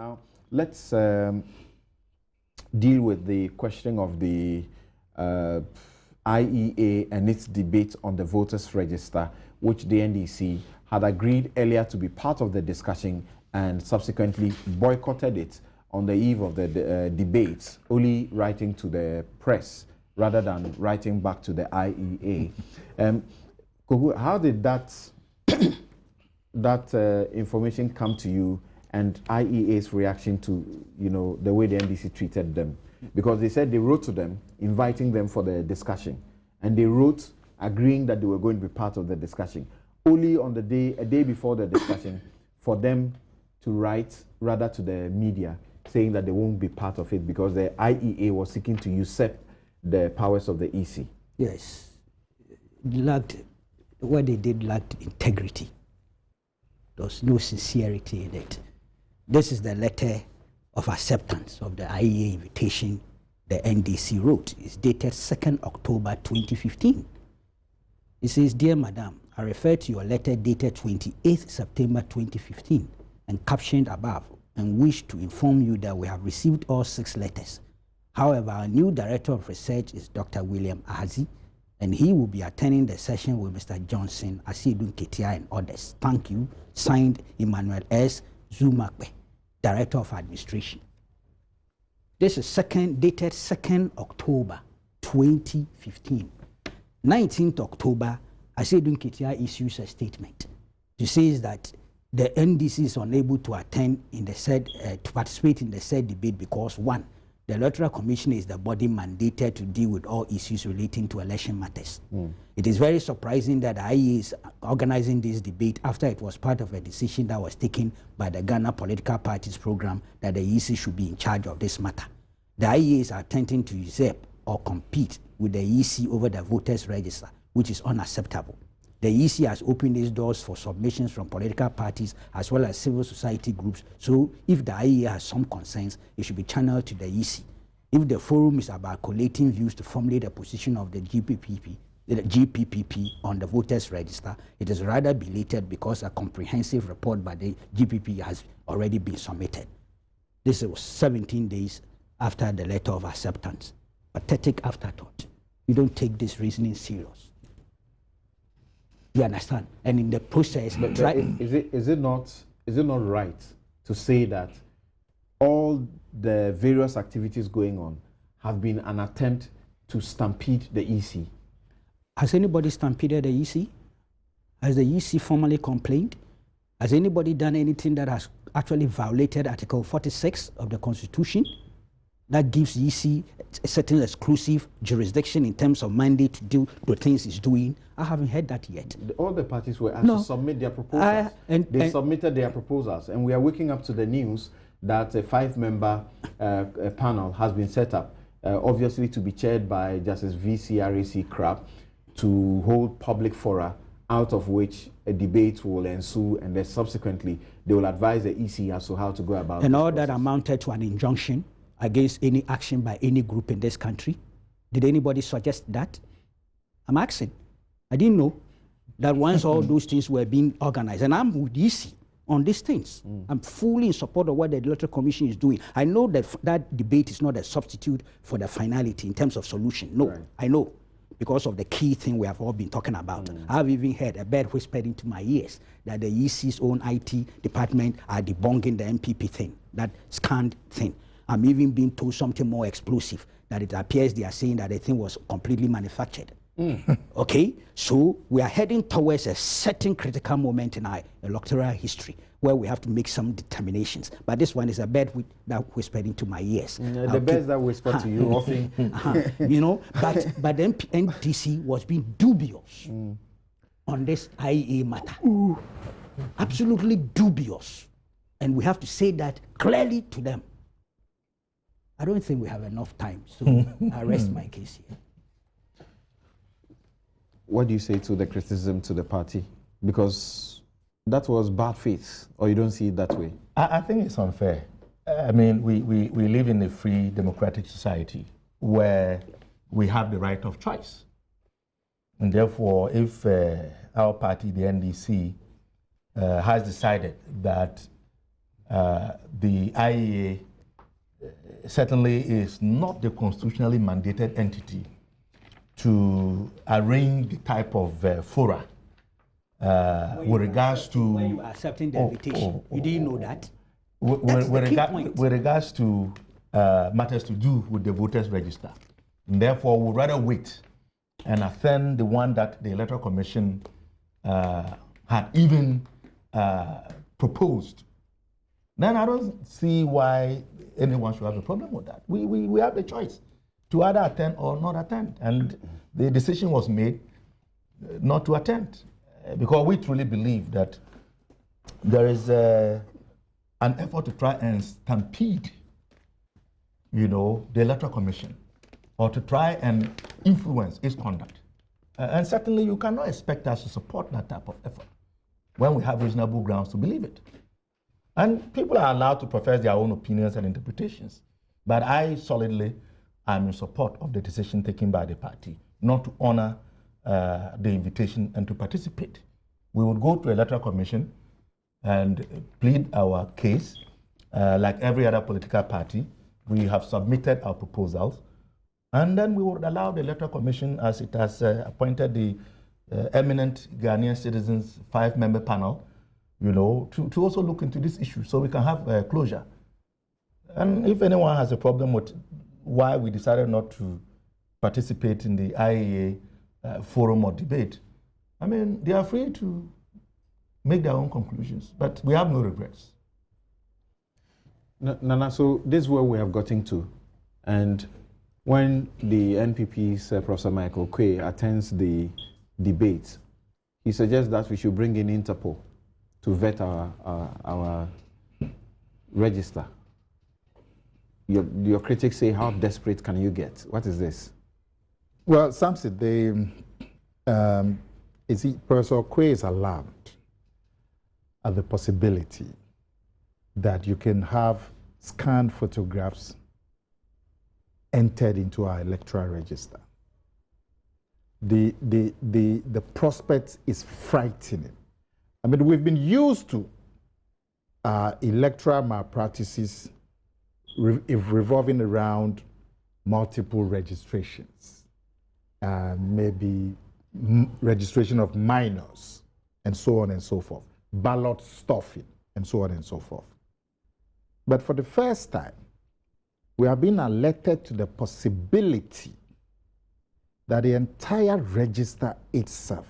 Now, let's deal with the question of the IEA and its debate on the voters' register, which the NDC had agreed earlier to be part of the discussion and subsequently boycotted it on the eve of the debates, only writing to the press rather than writing back to the IEA. Kogu, how did that information come to you, and IEA's reaction to, the way the NDC treated them? Because they said they wrote to them, inviting them for the discussion, and they wrote agreeing that they were going to be part of the discussion. Only on a day before the discussion, for them to write rather to the media saying that they won't be part of it because the IEA was seeking to usurp the powers of the EC. Yes, what they did lacked integrity. There was no sincerity in it. This is the letter of acceptance of the IEA invitation the NDC wrote. It's dated 2nd October 2015. It says, "Dear Madam, I refer to your letter dated 28th September 2015 and captioned above, and wish to inform you that we have received all 6 letters. However, our new Director of Research is Dr. William Ahazi, and he will be attending the session with Mr. Johnson, Asidun Ketia, and others. Thank you. Signed, Emmanuel S. Zumakbe, Director of Administration." This is dated 2nd October 2015. 19th October, Asidun Ketia issues a statement to say that the NDC is unable to attend to participate in the said debate because 1, the Electoral Commission is the body mandated to deal with all issues relating to election matters. It is very surprising that the IEA is organizing this debate after it was part of a decision that was taken by the Ghana Political Parties Program that the EC should be in charge of this matter. The IEA is attempting to usurp or compete with the EC over the voters' register, which is unacceptable. The EC has opened its doors for submissions from political parties as well as civil society groups. So if the IEA has some concerns, it should be channeled to the EC. If the forum is about collating views to formulate a position of the GPPP on the voters register, it is rather belated because a comprehensive report by the GPP has already been submitted. This was 17 days after the letter of acceptance. Pathetic afterthought. You don't take this reasoning serious. You understand? And in the process, is it not right to say that all the various activities going on have been an attempt to stampede the EC? Has anybody stampeded the EC? Has the EC formally complained? Has anybody done anything that has actually violated Article 46 of the Constitution that gives EC a certain exclusive jurisdiction in terms of mandate to do the things it's doing? I haven't heard that yet. All the parties were asked to submit their proposals. They submitted their proposals, and we are waking up to the news that a 5-member panel has been set up, obviously to be chaired by Justice VC Crab, to hold public fora, out of which a debate will ensue, and then subsequently they will advise the EC as to how to go about it. And all that amounted to an injunction against any action by any group in this country. Did anybody suggest that? I'm asking. I didn't know that once all those things were being organized, and I'm with EC on these things. I'm fully in support of what the Electoral Commission is doing. I know that that debate is not a substitute for the finality in terms of solution. No, right. I know, because of the key thing we have all been talking about. I've even heard a bird whispered into my ears that the EC's own IT department are debunking the MPP thing, that scanned thing. I'm even being told something more explosive, that it appears they are saying that the thing was completely manufactured. Okay, so we are heading towards a certain critical moment in our electoral history where we have to make some determinations. But this one is a bird that whispered into my ears. The birds that whisper to you often. But the NDC was being dubious on this IEA matter. Absolutely dubious. And we have to say that clearly to them. I don't think we have enough time, so I rest my case here. What do you say to the criticism to the party? Because that was bad faith, or you don't see it that way? I think it's unfair. I mean, we live in a free democratic society where we have the right of choice. And therefore, if our party, the NDC, has decided that the IEA certainly is not the constitutionally mandated entity to arrange the type of fora with regards to... When you are accepting the invitation, you didn't know that? With regards to matters to do with the voters register. And therefore, we'd rather wait and attend the one that the Electoral Commission had even proposed. Then I don't see why anyone should have a problem with that. We have a choice to either attend or not attend. And the decision was made not to attend because we truly believe that there is an effort to try and stampede, the Electoral Commission, or to try and influence its conduct. And certainly you cannot expect us to support that type of effort when we have reasonable grounds to believe it. And people are allowed to profess their own opinions and interpretations. But I solidly am in support of the decision taken by the party not to honor the invitation and to participate. We would go to Electoral Commission and plead our case. Like every other political party, we have submitted our proposals. And then we would allow the Electoral Commission, as it has appointed the eminent Ghanaian citizens 5-member panel, to also look into this issue so we can have closure. And if anyone has a problem with why we decided not to participate in the IEA forum or debate, they are free to make their own conclusions, but we have no regrets. Nana, so this is where we have gotten to. And when the NPP's Professor Michael Quay attends the debate, he suggests that we should bring in Interpol to vet our register. Your critics say, how desperate can you get? What is this? Well, Samson, Professor Quay is alarmed at the possibility that you can have scanned photographs entered into our electoral register. The prospect is frightening. We've been used to electoral malpractices revolving around multiple registrations, maybe registration of minors, and so on and so forth, ballot stuffing, and so on and so forth. But for the first time, we have been alerted to the possibility that the entire register itself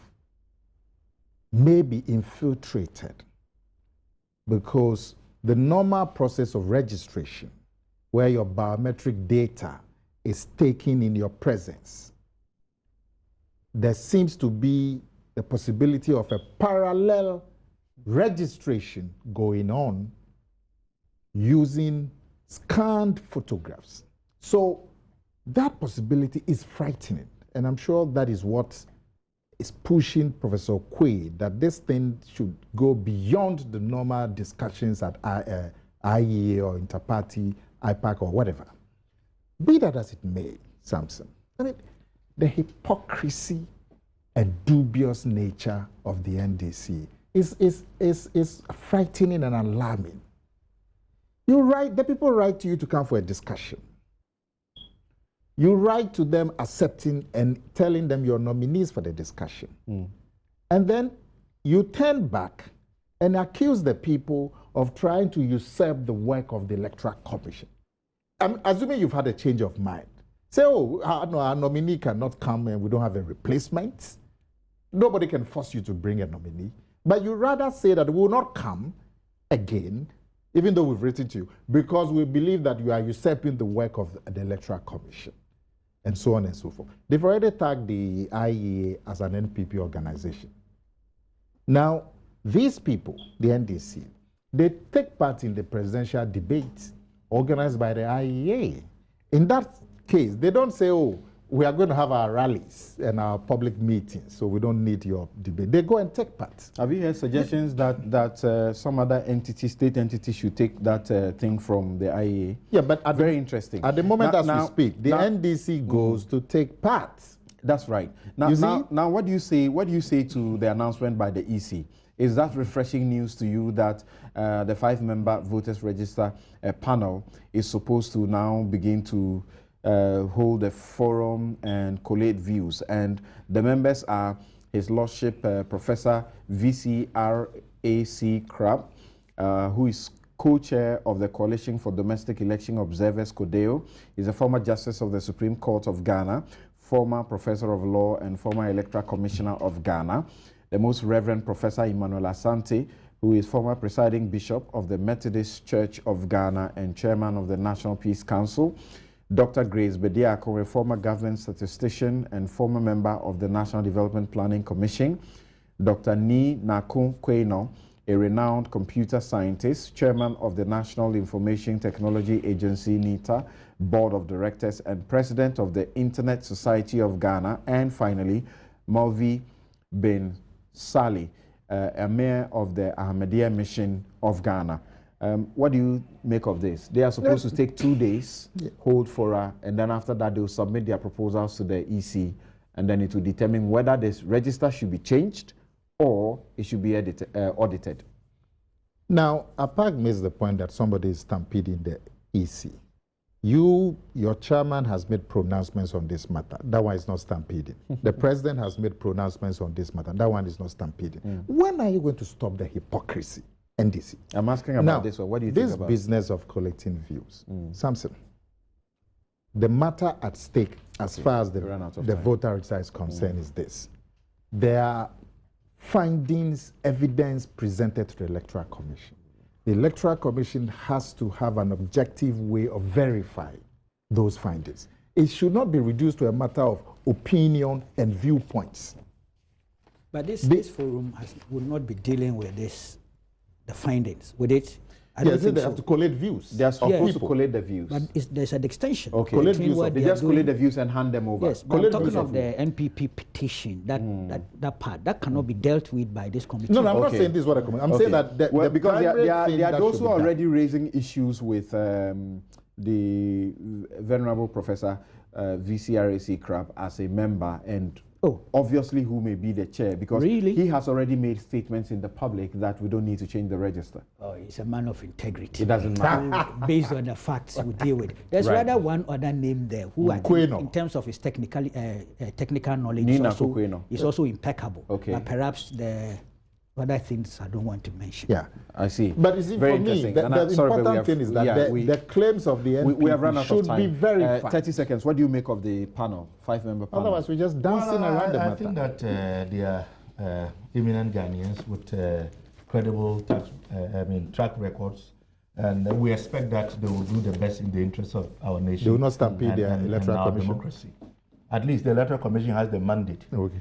may be infiltrated, because the normal process of registration, where your biometric data is taken in your presence, there seems to be the possibility of a parallel registration going on using scanned photographs. So that possibility is frightening, and I'm sure that is what is pushing Professor Quay, that this thing should go beyond the normal discussions at IEA or Interparty, IPAC or whatever. Be that as it may, Samson, the hypocrisy and dubious nature of the NDC is frightening and alarming. The people write to you to come for a discussion. You write to them accepting and telling them you're nominees for the discussion. And then you turn back and accuse the people of trying to usurp the work of the Electoral Commission. I'm assuming you've had a change of mind. Say, our nominee cannot come and we don't have a replacement. Nobody can force you to bring a nominee. But you rather say that we will not come again, even though we've written to you, because we believe that you are usurping the work of the Electoral Commission, and so on and so forth. They've already tagged the IEA as an NPP organization. Now, these people, the NDC, they take part in the presidential debate organized by the IEA. In that case, they don't say, we are going to have our rallies and our public meetings, so we don't need your debate. They go and take part. Have you heard suggestions that some other state entity should take that thing from the IEA? Yeah, but very interesting. At the moment we speak, the NDC goes to take part. That's right. Now, what do you say? What do you say to the announcement by the EC? Is that refreshing news to you that the 5-member voters register panel is supposed to now begin to hold a forum and collate views? And the members are His Lordship Professor V.C. R.A.C. Crabb, who is co-chair of the Coalition for Domestic Election Observers, CODEO. He's a former Justice of the Supreme Court of Ghana, former Professor of Law and former Electoral Commissioner of Ghana. The Most Reverend Professor Emmanuel Asante, who is former Presiding Bishop of the Methodist Church of Ghana and Chairman of the National Peace Council. Dr. Grace Bediako, a former government statistician and former member of the National Development Planning Commission. Dr. Ni Nakun Kweno, a renowned computer scientist, chairman of the National Information Technology Agency, NITA, Board of Directors, and president of the Internet Society of Ghana. And finally, Mulvi bin Sali, a mayor of the Ahmadiyya Mission of Ghana. What do you make of this? They are supposed to take 2 days, hold fora, and then after that they will submit their proposals to the EC, and then it will determine whether this register should be changed or it should be audited. Now, APAC makes the point that somebody is stampeding the EC. Your chairman has made pronouncements on this matter. That one is not stampeding. The president has made pronouncements on this matter. That one is not stampeding. When are you going to stop the hypocrisy? NDC. I'm asking about this one. What do you think about this business of collecting views? Samson, the matter at stake as far as the voter register is concerned is this. There are findings, evidence presented to the Electoral Commission. The Electoral Commission has to have an objective way of verifying those findings. It should not be reduced to a matter of opinion and viewpoints. But this forum will not be dealing with the findings, with it. Yes, they have to collate views. They are supposed to collate the views. But there's an extension. Okay. Collate views. They just collate the views and hand them over. Yes, but I'm talking of the NPP petition, that part, that cannot be dealt with by this committee. No, I'm not saying this is what I comment. I'm saying that because there are those who are already raising issues with the Venerable Professor VCRAC Crabb as a member, and obviously who may be the chair, because he has already made statements in the public that we don't need to change the register. Oh, he's a man of integrity. It doesn't matter. Based on the facts we deal with. There's rather one other name there who I think in terms of his technical knowledge is also impeccable. Okay. But perhaps the other things I don't want to mention. Yeah, I see. But you see, for me, the important thing is that the claims of the NPP should be verified. 30 seconds. What do you make of the panel, 5-member panel? Otherwise, we're just dancing around the matter. I think that they are eminent Ghanaians with credible track records, and we expect that they will do the best in the interest of our nation. They will not stampede the Electoral Commission. Democracy. At least the Electoral Commission has the mandate. Okay.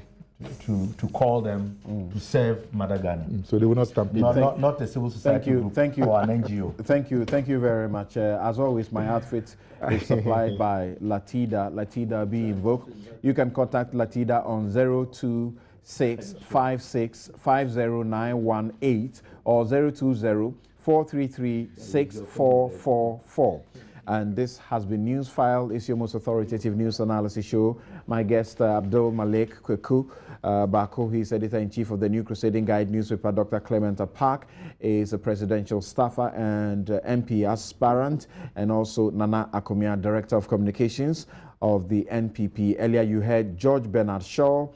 To call them to serve Mother Ghana. So they will not stampede. Not a civil society group or an NGO. Thank you very much. As always, my outfit is supplied by Latida. Latida be invoked. You can contact Latida on 02656509118 or 020-433-6444. And this has been Newsfile. It's your most authoritative news analysis show. My guest, Abdul Malik Kweku Bako, he's editor-in-chief of the New Crusading Guide newspaper. Dr. Clement Apak is a presidential staffer and MP aspirant, and also Nana Akomia, director of communications of the NPP. Earlier you heard George Bernard Shaw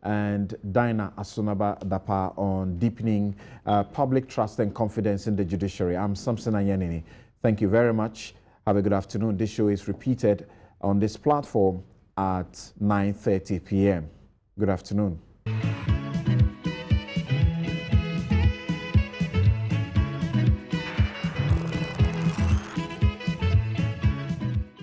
and Dinah Asunaba Dapa on deepening public trust and confidence in the judiciary. I'm Samson Ayenini. Thank you very much. Have a good afternoon. This show is repeated on this platform at 9:30 p.m. Good afternoon.